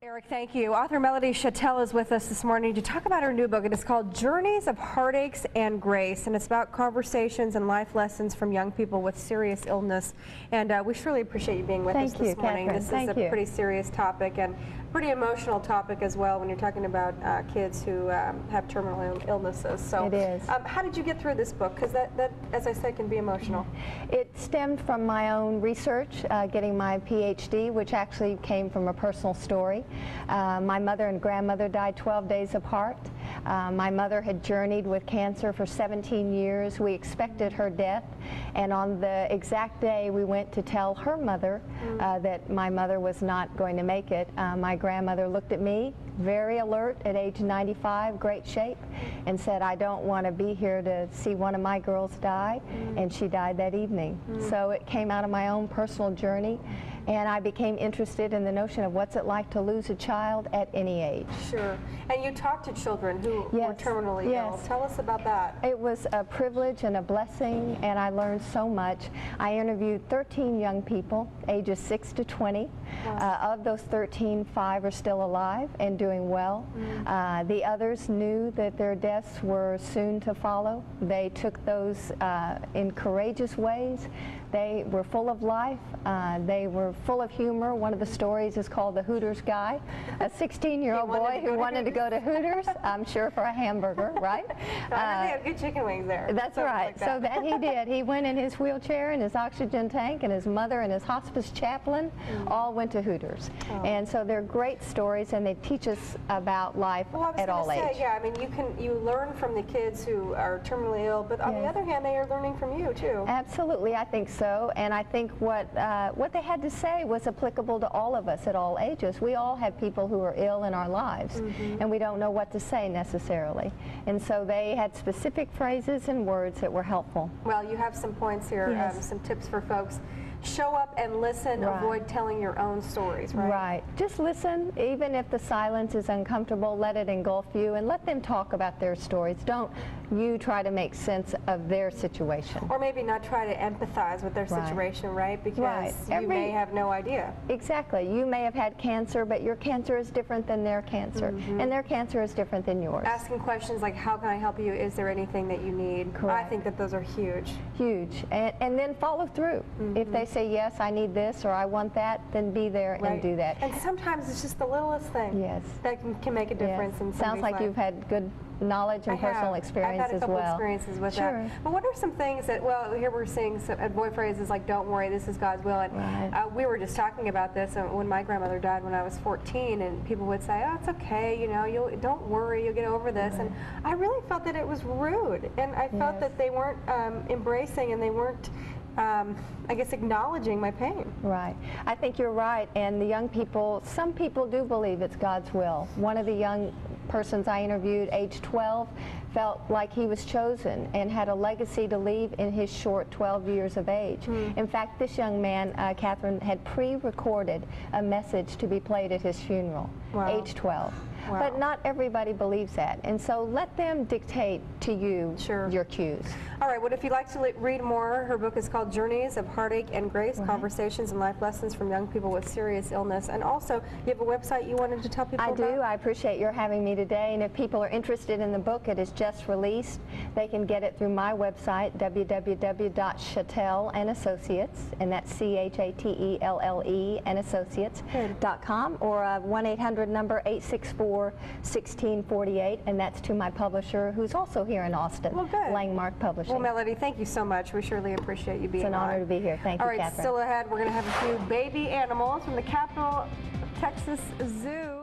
Eric, thank you. Author Melody Chatelle is with us this morning to talk about her new book. It is called Journeys of Heartaches and Grace, and it's about conversations and life lessons from young people with serious illness. And we surely appreciate you being with us this morning. Catherine. This is a pretty serious topic and pretty emotional topic as well when you're talking about kids who have terminal illnesses. So it is. How did you get through this book? Because that, as I said, can be emotional. It stemmed from my own research, getting my PhD, which actually came from a personal story. My mother and grandmother died 12 days apart. My mother had journeyed with cancer for 17 years. We expected her death, and on the exact day we went to tell her mother that my mother was not going to make it, my grandmother looked at me, very alert at age 95, great shape, and said, "I don't want to be here to see one of my girls die," and she died that evening. So it came out of my own personal journey, and I became interested in the notion of what's it like to lose a child at any age. Sure. And you talk to children who were terminally ill. Tell us about that. It was a privilege and a blessing, and I learned so much. I interviewed 13 young people, ages 6 to 20. Of those 13, 5 are still alive and doing well. The others knew that their deaths were soon to follow. They took those in courageous ways. They were full of life. They were full of humor. One of the stories is called The Hooters Guy, a 16-year-old boy who wanted to go to Hooters, I'm sure for a hamburger, right? They have good chicken wings there. That's right. Like that. So that he did. He went in his wheelchair and his oxygen tank, and his mother and his hospice chaplain all went to Hooters. And so they're great stories, and they teach us about life at all ages. Yeah, I mean, you learn from the kids who are terminally ill, but on the other hand, they are learning from you too. Absolutely, I think so. And I think what they had to say was applicable to all of us at all ages. We all have people who are ill in our lives, and we don't know what to say necessarily. And so they had specific phrases and words that were helpful. Well, you have some points here, some tips for folks. Show up and listen, avoid telling your own stories, right? Right. Just listen. Even if the silence is uncomfortable, let it engulf you and let them talk about their stories. Don't you try to make sense of their situation. Or maybe not try to empathize with their situation, right? Because you may have no idea. Exactly. You may have had cancer, but your cancer is different than their cancer, and their cancer is different than yours. Asking questions like, how can I help you? Is there anything that you need? Correct. I think that those are huge. Huge. And then follow through. If they say, yes, I need this, or I want that, then be there and do that. And sometimes it's just the littlest thing that can make a difference in somebody's Sounds like life. you've had good knowledge and personal experience I've had a couple experiences with that. But what are some things that, well, here we're seeing some boy phrases like, don't worry, this is God's will. And we were just talking about this when my grandmother died when I was 14, and people would say, oh, it's okay, you know, don't worry, you'll get over this. And I really felt that it was rude, and I felt that they weren't embracing, and they weren't I guess acknowledging my pain. Right. I think you're right. And the young people, some people do believe it's God's will. One of the young persons I interviewed, age 12, felt like he was chosen and had a legacy to leave in his short 12 years of age. In fact, this young man, Catherine, had pre-recorded a message to be played at his funeral, age 12. But not everybody believes that, and so let them dictate to you your cues. All right, well, if you'd like to read more, her book is called Journeys of Heartache and Grace, Conversations and Life Lessons from Young People with Serious Illness. And also, you have a website you wanted to tell people about? I do. I appreciate your having me today, and if people are interested in the book, it is just released. They can get it through my website, www.Chatelle and Associates, and that's CHATELLE and Associates.com, or a 1-800 number 864-1648, and that's to my publisher, who's also here in Austin, Langmark Publishing. Well, Melody, thank you so much. We surely appreciate you being on. It's an honor to be here. Thank you, Catherine. All right, still ahead, we're going to have a few baby animals from the Capital Texas Zoo.